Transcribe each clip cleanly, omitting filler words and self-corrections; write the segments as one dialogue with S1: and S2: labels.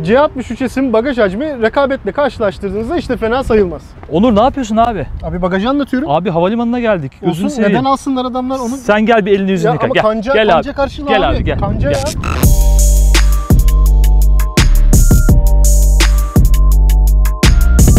S1: C63S'in bagaj hacmi rekabetle karşılaştırdığınızda işte fena sayılmaz.
S2: Onur ne yapıyorsun abi?
S1: Abi bagajı anlatıyorum.
S2: Abi havalimanına geldik.
S1: Olsun, neden alsınlar adamlar onu?
S2: Sen gel bir elini yüzünü
S1: Ya
S2: yıka.
S1: ama
S2: Gel,
S1: kanca,
S2: gel
S1: kanca
S2: abi.
S1: karşılığı
S2: Gel
S1: abi.
S2: abi gel.
S1: Kanca
S2: gel.
S1: ya.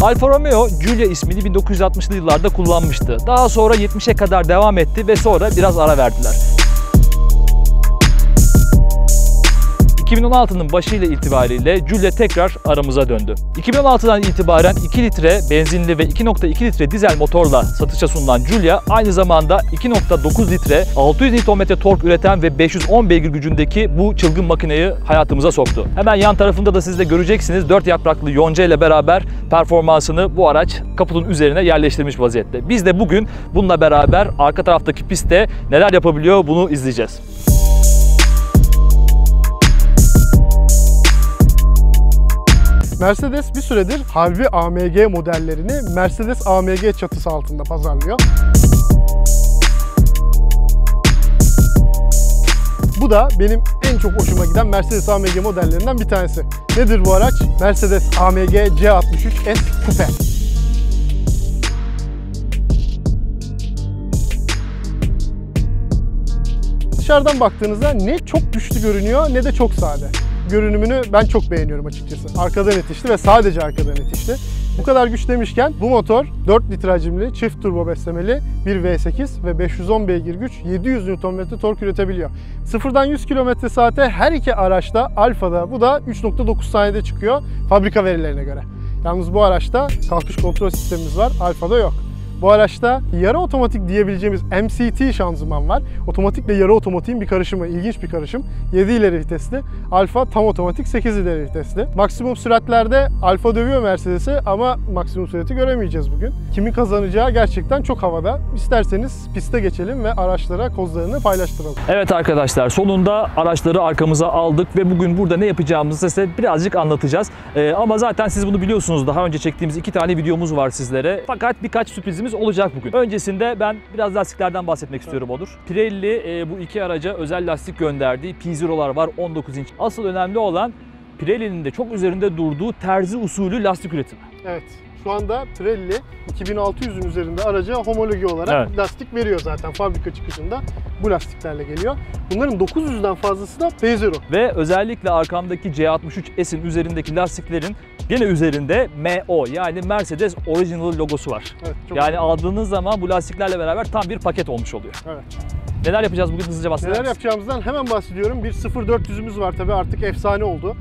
S2: Alfa Romeo Giulia ismini 1960'lı yıllarda kullanmıştı. Daha sonra 70'e kadar devam etti ve sonra biraz ara verdiler. 2016'nın başıyla itibariyle Giulia tekrar aramıza döndü. 2016'dan itibaren 2 litre benzinli ve 2.2 litre dizel motorla satışa sunulan Giulia aynı zamanda 2.9 litre 600 Nm tork üreten ve 510 beygir gücündeki bu çılgın makineyi hayatımıza soktu. Hemen yan tarafında da siz de göreceksiniz 4 yapraklı yonca ile beraber performansını bu araç kaputun üzerine yerleştirmiş vaziyette. Biz de bugün bununla beraber arka taraftaki pistte neler yapabiliyor bunu izleyeceğiz.
S1: Mercedes bir süredir harbi AMG modellerini Mercedes AMG çatısı altında pazarlıyor. Bu da benim en çok hoşuma giden Mercedes AMG modellerinden bir tanesi. Nedir bu araç? Mercedes AMG C63S Coupe. Dışarıdan baktığınızda ne çok güçlü görünüyor ne de çok sade. Görünümünü ben çok beğeniyorum açıkçası. Arkadan itişli ve sadece arkadan itişli. Bu kadar güç demişken bu motor 4 litre hacimli, çift turbo beslemeli bir V8 ve 510 beygir güç, 700 Nm tork üretebiliyor. 0'dan 100 km/saate her iki araçta Alfa'da bu da 3.9 saniyede çıkıyor fabrika verilerine göre. Yalnız bu araçta kalkış kontrol sistemimiz var, Alfa'da yok. Bu araçta yarı otomatik diyebileceğimiz MCT şanzıman var. Otomatikle yarı otomatiğin bir karışımı, ilginç bir karışım. 7 ileri vitesli, Alfa tam otomatik 8 ileri vitesli. Maksimum süratlerde Alfa dövüyor Mercedes'i ama maksimum sürati göremeyeceğiz bugün. Kimin kazanacağı gerçekten çok havada. İsterseniz piste geçelim ve araçlara kozlarını paylaştıralım.
S2: Evet arkadaşlar, sonunda araçları arkamıza aldık ve bugün burada ne yapacağımızı size birazcık anlatacağız. Ama zaten siz bunu biliyorsunuz. Daha önce çektiğimiz 2 tane videomuz var sizlere. Fakat birkaç sürprizimiz olacak bugün. Öncesinde ben biraz lastiklerden bahsetmek istiyorum Onur. Pirelli bu iki araca özel lastik gönderdiği P0'lar var 19 inç. Asıl önemli olan Pirelli'nin de çok üzerinde durduğu terzi usulü lastik üretimi.
S1: Evet. Şu anda Pirelli 2600'ün üzerinde araca homologi olarak lastik veriyor zaten fabrika çıkışında. Bu lastiklerle geliyor. Bunların 900'den fazlası da P0.
S2: Ve özellikle arkamdaki C63S'in üzerindeki lastiklerin gene üzerinde MO yani Mercedes Original logosu var. Evet, yani aldığınız zaman bu lastiklerle beraber tam bir paket olmuş oluyor.
S1: Evet.
S2: Neler yapacağız bugün hızlıca bahsedelim.
S1: Neler yapacağımızdan hemen bahsediyorum. Bir 0.400'ümüz var tabii artık efsane oldu.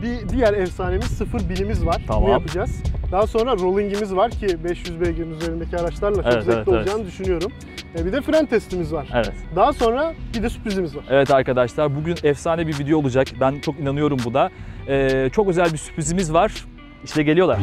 S1: Bir diğer efsanemiz 0.1000'imiz var.
S2: Tamam.
S1: Bunu yapacağız. Daha sonra rolling'imiz var ki 500 beygirin üzerindeki araçlarla çok zevkli olacağını düşünüyorum. Bir de fren testimiz var.
S2: Evet.
S1: Daha sonra bir de sürprizimiz var.
S2: Evet arkadaşlar, bugün efsane bir video olacak. Ben çok inanıyorum buna. Çok özel bir sürprizimiz var. İşte geliyorlar.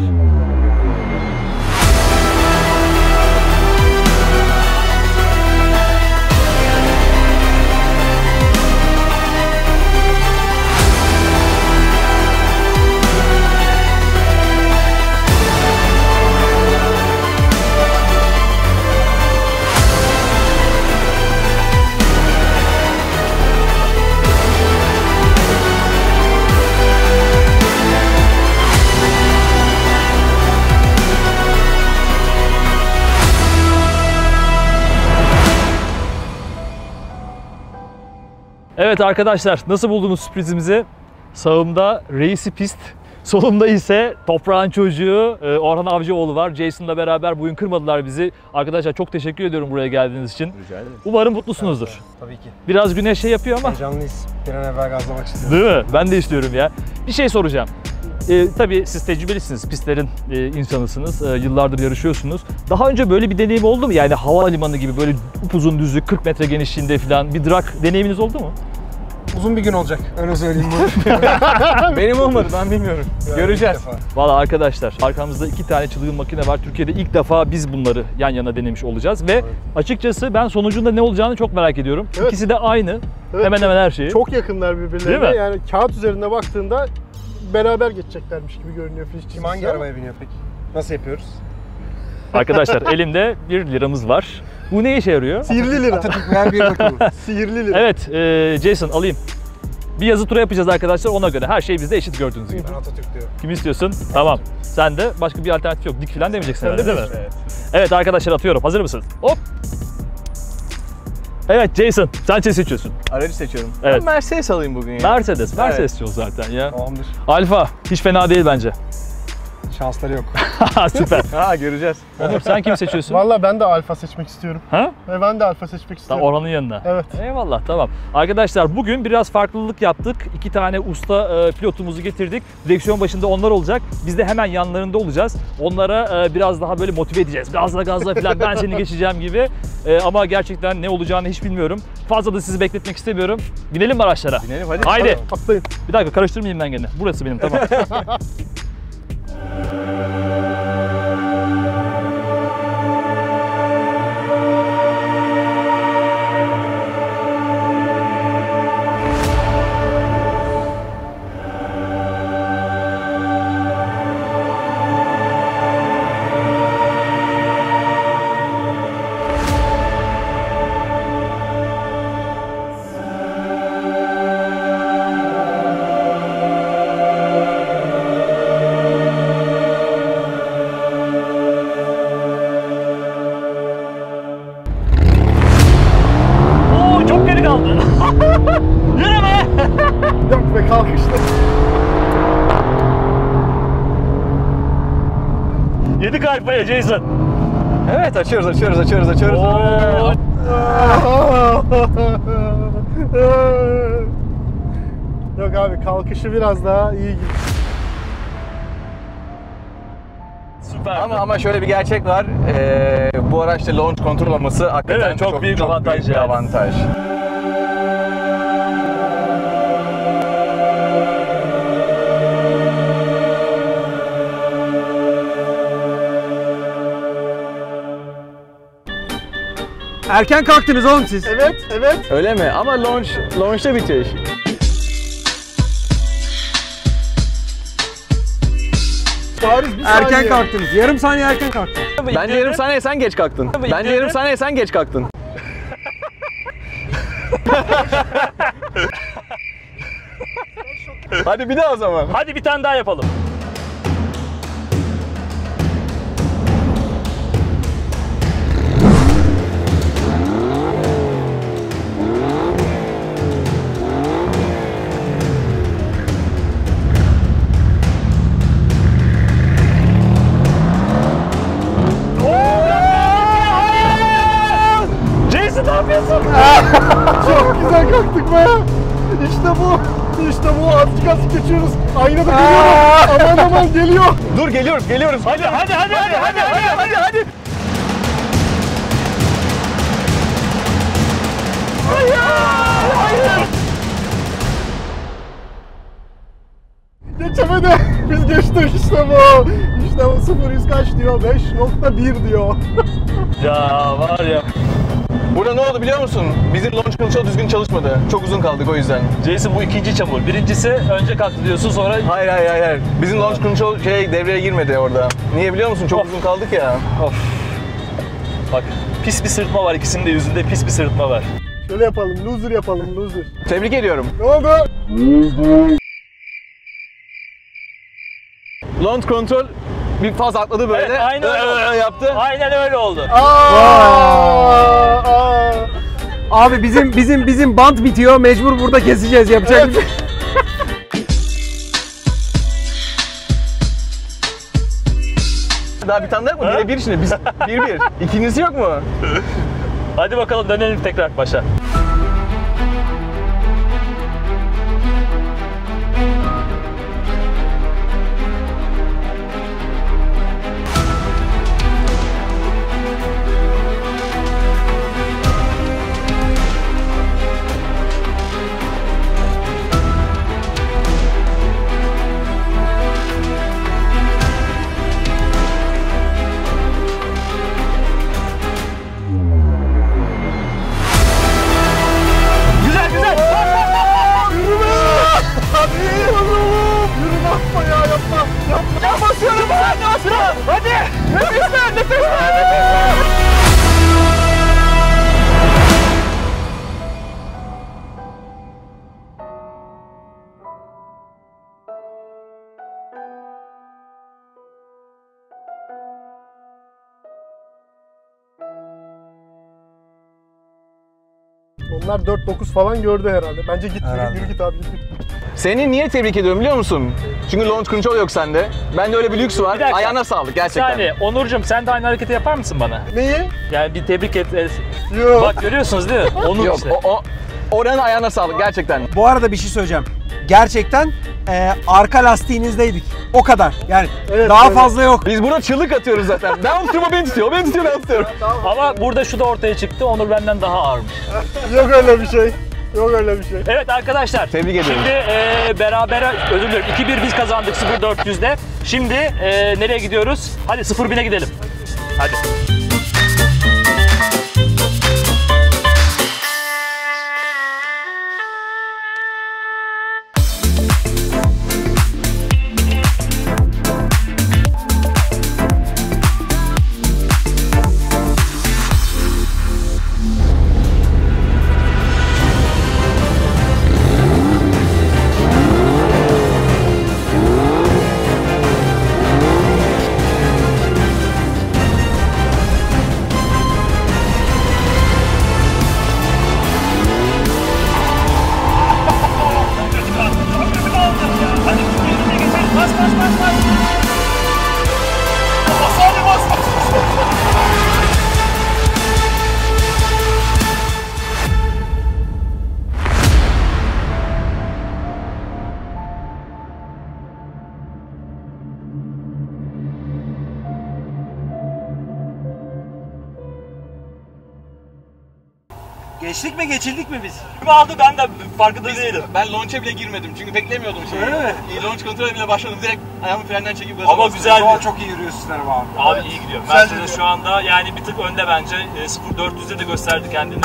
S2: Evet arkadaşlar, nasıl buldunuz sürprizimizi? Sağımda reisi pist, solumda ise toprağın çocuğu Orhan Avcıoğlu var. Jason'la beraber bugün kırmadılar bizi. Arkadaşlar çok teşekkür ediyorum buraya geldiğiniz için.
S3: Rica ederim.
S2: Umarım mutlusunuzdur.
S3: Tabii ki.
S2: Biraz güneş yapıyor ama.
S3: Heyecanlıyız. Bir an evvel gazlamak istiyorum.
S2: Değil mi? Ben de istiyorum ya. Bir şey soracağım. Tabii siz tecrübelisiniz, pistlerin insanısınız, yıllardır yarışıyorsunuz. Daha önce böyle bir deneyim oldu mu? Yani havalimanı gibi böyle upuzun düzlük, 40 metre genişliğinde falan bir drag deneyiminiz oldu mu?
S3: Uzun bir gün olacak, öyle söyleyeyim bunu. Benim olmadı, ben bilmiyorum. Göreceğiz.
S2: Valla arkadaşlar, arkamızda 2 tane çılgın makine var. Türkiye'de ilk defa biz bunları yan yana denemiş olacağız ve açıkçası ben sonucunda ne olacağını çok merak ediyorum. Evet. İkisi de aynı, hemen hemen her şeyi.
S1: Çok yakınlar birbirlerine. Yani kağıt üzerinde baktığında beraber geçeceklermiş gibi görünüyor.
S3: Kim hangi arabaya biniyor peki? Nasıl yapıyoruz?
S2: Arkadaşlar elimde 1 liramız var. Bu ne işe yarıyor?
S1: Sihirli lira.
S3: Atatürk ver bir bakalım.
S1: Sihirli lira.
S2: Evet, Jason alayım. Bir yazı tura yapacağız arkadaşlar, ona göre. Her şey bizde eşit gördüğünüz gibi.
S3: Ben Atatürk diyorum.
S2: Kimi istiyorsun? Tamam. Sen de başka bir alternatif yok. Dik falan demeyeceksin herhalde, değil mi?
S3: Evet.
S2: Evet arkadaşlar, atıyorum. Hazır mısınız? Hop! Evet Jason, sen ne seçiyorsun?
S3: Aracı seçiyorum.
S2: Evet.
S3: Ben Mercedes alayım bugün ya.
S2: Mercedes diyor zaten ya.
S3: Tamamdır.
S2: Alfa, hiç fena değil bence.
S3: Şansları yok.
S2: Süper.
S3: Ha, göreceğiz.
S2: Onur, sen kimi seçiyorsun?
S1: Valla ben de Alfa seçmek istiyorum.
S2: Ha?
S1: Ve ben de Alfa seçmek
S2: Tam
S1: istiyorum.
S2: oranın yanına.
S1: Evet.
S2: Eyvallah, tamam. Arkadaşlar bugün biraz farklılık yaptık. 2 tane usta pilotumuzu getirdik. Direksiyon başında onlar olacak. Biz de hemen yanlarında olacağız. Onlara biraz daha böyle motive edeceğiz. Gazla falan, ben seni geçeceğim gibi. Ama gerçekten ne olacağını hiç bilmiyorum. Fazla da sizi bekletmek istemiyorum. Binelim mi araçlara?
S3: Binelim hadi.
S2: Haydi.
S1: Atlayın.
S2: Bir dakika, karıştırmayayım ben gene. Burası benim, tamam. Oo, çok geri kaldı. Yürü be.
S1: Yok be, kalkıştı.
S2: Yedik Alfa'ya Jason.
S3: Evet, açıyoruz.
S2: Oo.
S1: Yok abi, kalkışı biraz daha iyi gibi.
S2: Süper.
S3: Ama şöyle bir gerçek var. Bu araçta launch kontrol olması hakikaten
S2: Evet, çok büyük avantaj
S3: büyük bir
S2: yani.
S3: avantaj.
S4: Erken kalktınız oğlum siz.
S1: Evet.
S3: Öyle mi? Ama launch'ta bitiş.
S1: Bariz bir
S4: Erken
S1: saniye.
S4: kalktınız. Yarım saniye erken kalktınız.
S3: Bence yarım saniye sen geç kalktın. Bence yarım saniye sen geç kalktın. Hadi bir daha o zaman.
S2: Hadi bir tane daha yapalım. Jason, ne yapıyorsun?
S1: Çok güzel kalktık be. İşte bu. İşte bu. Azıcık azıcık geçiyoruz. Aynada geliyor. Aman geliyor.
S3: Dur, geliyoruz.
S2: Hadi.
S1: Geçemedi. Biz geçtik, işte bu. İşte bu 0-100 kaç diyor? 5.1 diyor.
S2: Ya var ya.
S3: Burada ne oldu biliyor musun? Bizim launch control düzgün çalışmadı. Çok uzun kaldık o yüzden.
S2: Jason, bu ikinci çamur. Birincisi önce kalktı diyorsun, sonra...
S3: Hayır. Bizim launch control devreye girmedi orada. Niye biliyor musun? Çok uzun kaldık ya.
S2: Of. Bak, pis bir sırıtma var, ikisinin de yüzünde pis bir sırıtma var.
S1: Şöyle yapalım. Loser yapalım. Loser.
S3: Tebrik ediyorum.
S1: Ne oldu?
S3: Launch control bir faz atladı böyle.
S2: Evet, aynen öyle.
S3: Yaptı.
S2: Aynen öyle oldu.
S4: Abi bizim bant bitiyor. Mecbur burada keseceğiz. Yapacak bir şey.
S3: Daha bir tane daha yok mu? Bire bir şimdi. Biz 1-1. İkincisi yok mu?
S2: Hadi bakalım, dönelim tekrar başa.
S1: Onlar 4-9 falan gördü herhalde. Bence git
S3: Herhalde.
S1: yürü git abi.
S3: Seni niye tebrik ediyorum biliyor musun? Çünkü launch control yok sende. Bende öyle bir lüks var.
S2: Bir dakika.
S3: Ayağına sağlık
S2: Bir
S3: gerçekten.
S2: saniye. Onurcuğum sen de aynı hareketi yapar mısın bana?
S1: Neyi?
S2: Yani bir tebrik et.
S1: Yok.
S2: Bak görüyorsunuz değil mi? Onur
S3: Yok
S2: işte.
S3: oranın ayağına sağlık gerçekten.
S4: Bu arada bir şey söyleyeceğim. Gerçekten arka lastiğinizdeydik. O kadar. Yani
S1: Evet,
S4: daha
S1: öyle.
S4: fazla yok.
S3: Biz burada çığlık atıyoruz zaten. Ben tutuyorum, beni tutuyor, beni tutuyor, ben tutuyorum.
S2: Ama burada şu da ortaya çıktı. Onur benden daha ağırmış.
S1: Yok öyle bir şey. Yok öyle bir şey.
S2: Evet arkadaşlar.
S3: Tebrik ediyorum.
S2: Şimdi beraber özür dilerim. 2-1 biz kazandık 0-400'de. Şimdi nereye gidiyoruz? Hadi 0-1000'e gidelim. Hadi.
S4: Geçtik mi geçildik mi biz?
S2: Kim aldı ben de farkında değilim.
S3: Ben launch'e bile girmedim çünkü beklemiyordum şeyi. Öyle mi? Launch kontrole bile başladım. Direkt ayağımı frenden çekip gaza
S2: Ama
S3: bastım.
S2: güzel bir...
S4: Çok iyi yürüyorsun Erman abi.
S2: Abi iyi gidiyor. Mercedes şu anda yani bir tık önde bence. 0-400'de de gösterdi kendini.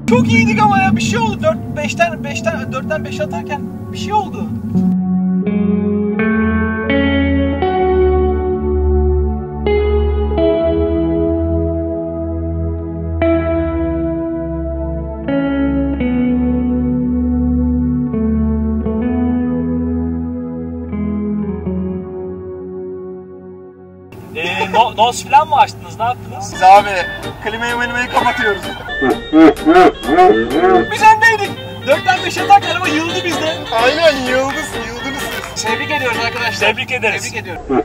S3: Çok iyiydik ama ya bir şey oldu. 4'ten 5 atarken bir şey oldu.
S2: Nos falan mı açtınız? Ne yaptınız?
S3: Biz abi klimayı kapatıyoruz. Biz öndeydik. 4'ten 5 atarken araba yıldı bizde.
S1: Aynen yıldız siz.
S3: Tebrik ediyoruz arkadaşlar.
S2: Tebrik ederiz.
S3: Tebrik ediyorum.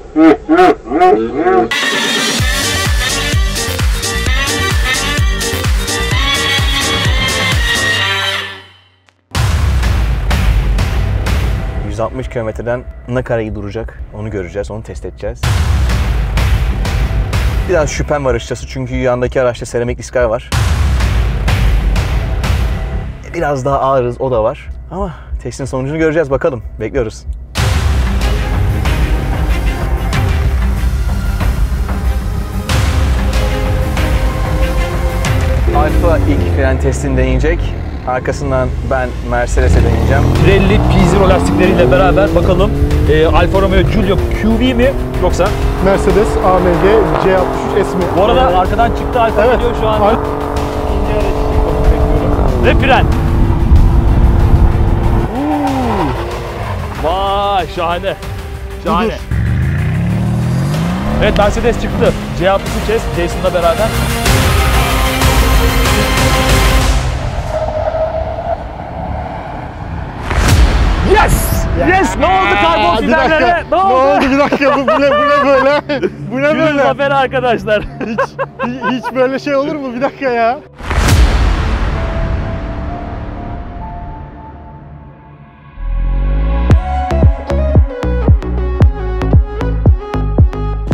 S3: ...160 kilometreden ne kadar iyi duracak onu göreceğiz, onu test edeceğiz. Biraz şüphem var açıkçası çünkü yandaki araçta seramik diskler var. Biraz daha ağırız, o da var. Ama testin sonucunu göreceğiz, bakalım. Bekliyoruz. Alfa ilk fren testini deneyecek. Arkasından ben Mercedes'e deneyeceğim.
S2: Pirelli P0 lastikleriyle beraber bakalım Alfa Romeo Giulia QV mi yoksa?
S1: Mercedes AMG C63 S mi?
S2: Bu arada arkadan çıktı Alfa
S1: Evet.
S2: geliyor şu anda. İkinci araç çıkmasını bekliyorum. Ve fren. Vay şahane. Şahane. Evet Mercedes çıktı. C63 S Jason'la beraber. Yes! Yes! Ne oldu karbon
S1: Bir dakika.
S2: fiberlere? Ne
S1: Ne
S2: oldu?
S1: oldu bir dakika? Bu ne böyle? Bu ne
S2: Günün
S1: böyle?
S2: zaferi arkadaşlar.
S1: Hiç böyle şey olur mu? Bir dakika ya.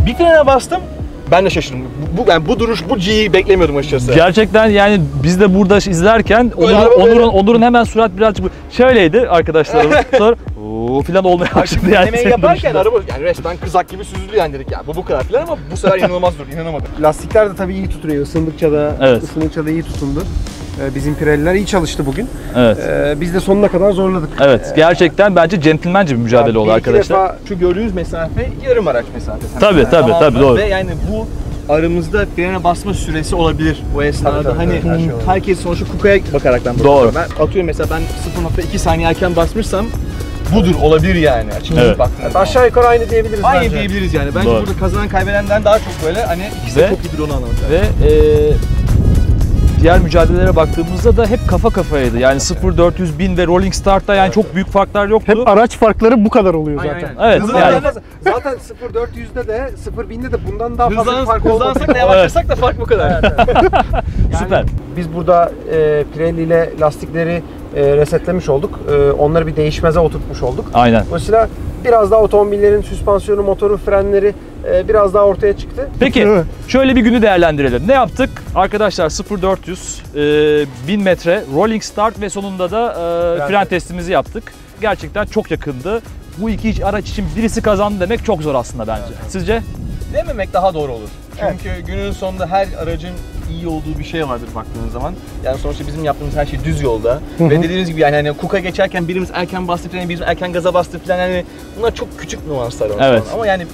S3: Bir frene bastım. Ben de şaşırdım. Bu duruş, bu G'yi beklemiyordum açıkçası.
S2: Gerçekten yani biz de burada izlerken Onur'un hemen surat birazcık şöyleydi arkadaşlar. Sonra falan olmaya başladı yani.
S3: Denemeyi yaparken araba yani resmen kızak gibi süzüldü yani dedik ya. Bu kadar falan ama bu sefer inanılmaz durdu. İnanamadım.
S4: Lastikler de tabii iyi tutuyor. Isındıkça da iyi tutundu. Bizim Pirelliler iyi çalıştı bugün.
S2: Evet.
S4: Biz de sonuna kadar zorladık.
S2: Evet. Gerçekten bence centilmence bir mücadele oldu arkadaşlar.
S3: Defa şu gördüğünüz mesafe yarım araç mesafesi.
S2: Tabii, tabii, doğru.
S3: Ve yani bu aramızda frene basma süresi olabilir o esnada.
S4: Tabii,
S3: hani
S4: her şey olabilir.
S3: herkes sonuçta Kuka'ya bakaraktan
S2: Doğru.
S3: Ben atıyorum mesela ben 0.2 saniye erken basmışsam budur olabilir yani. Açıkçası
S2: Evet.
S3: baktığınızda.
S4: Aşağı yukarı aynı diyebiliriz
S3: Aynı
S4: bence.
S3: diyebiliriz yani. Bence
S2: Doğru.
S3: burada kazanan kaybedenden daha çok böyle hani ikisi de
S2: Ve-
S3: çok iyidir onu anlamak lazım.
S2: Ve diğer mücadelelere baktığımızda da hep kafa kafaydı. Yani 0-400 bin ve Rolling Start'ta yani çok büyük farklar yoktu.
S1: Hep araç farkları bu kadar oluyor
S3: Aynen,
S1: zaten.
S3: aynen.
S2: Evet,
S3: Hızlı
S2: yani-
S3: yani.
S4: Zaten 0.400'de de 0.1000'de de bundan daha fazla bir fark olmadı.
S3: Hızlansak da yavaşlasak da fark bu kadar.
S2: Süper.
S4: Biz burada Pirelli ile lastikleri resetlemiş olduk. Onları bir değişmeze oturtmuş olduk.
S2: Aynen.
S4: Dolayısıyla biraz daha otomobillerin süspansiyonu, motoru, frenleri biraz daha ortaya çıktı.
S2: Peki
S1: Değil mi?
S2: şöyle bir günü değerlendirelim. Ne yaptık? Arkadaşlar 0-400, 1000 metre, rolling start ve sonunda da fren testimizi yaptık. Gerçekten çok yakındı. Bu iki araç için birisi kazandı demek çok zor aslında bence. Sizce?
S3: Dememek daha doğru olur. Çünkü günün sonunda her aracın iyi olduğu bir şey vardır baktığınız zaman. Yani sonuçta bizim yaptığımız her şey düz yolda. Ve dediğiniz gibi yani hani Kuka geçerken birimiz erken bastı freni, birimiz erken gaza bastı falan yani bunlar çok küçük nüanslar o
S2: Evet.
S3: zaman. Ama yani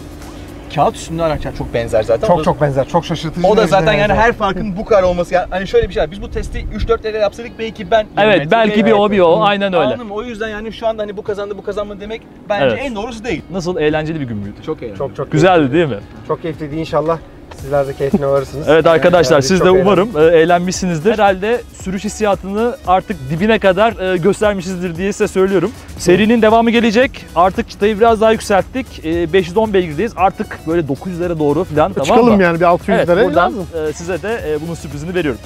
S3: kağıt üstünde araçlar çok benzer zaten.
S4: Çok benzer, çok şaşırtıcı.
S3: O da
S4: derecede
S3: zaten yani
S4: benzer.
S3: her farkın bu kadar olması. Yani hani şöyle bir şey var. Biz bu testi 3-4 lira yapsaydık belki ben...
S2: Evet, belki bir o, aynen öyle.
S3: Anladın mı? O yüzden yani şu anda hani bu kazandı bu kazanmadı demek bence
S2: Evet.
S3: en doğrusu değil.
S2: Nasıl eğlenceli bir gün müydü?
S3: Çok eğlenceli.
S4: Çok
S2: Güzeldi değil mi?
S4: Çok keyifliydi inşallah. Sizler de keyfine varırsınız.
S2: Evet arkadaşlar
S4: Yani
S2: siz
S4: çok
S2: de
S4: eğlendim.
S2: umarım eğlenmişsinizdir. Herhalde sürüş hissiyatını artık dibine kadar göstermişizdir diye size söylüyorum. Serinin devamı gelecek. Artık çıtayı biraz daha yükselttik. 510 beygirdeyiz. Artık böyle 900'lere doğru falan, tamam
S1: Çıkalım
S2: mı?
S1: yani bir 600'lere.
S2: Evet, buradan
S1: lazım.
S2: size de bunun sürprizini veriyorum.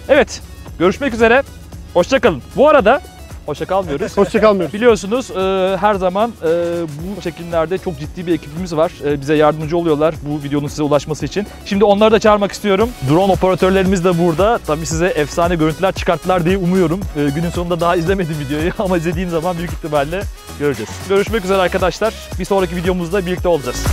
S2: Evet, görüşmek üzere. Hoşça kalın. Bu arada hoşça kalmıyoruz.
S1: Hoşça kalmıyoruz.
S2: Biliyorsunuz her zaman bu çekimlerde çok ciddi bir ekibimiz var. Bize yardımcı oluyorlar bu videonun size ulaşması için. Şimdi onları da çağırmak istiyorum. Drone operatörlerimiz de burada. Tabii size efsane görüntüler çıkarttılar diye umuyorum. Günün sonunda daha izlemedim videoyu ama izlediğim zaman büyük ihtimalle göreceğiz. Görüşmek üzere arkadaşlar. Bir sonraki videomuzda birlikte olacağız.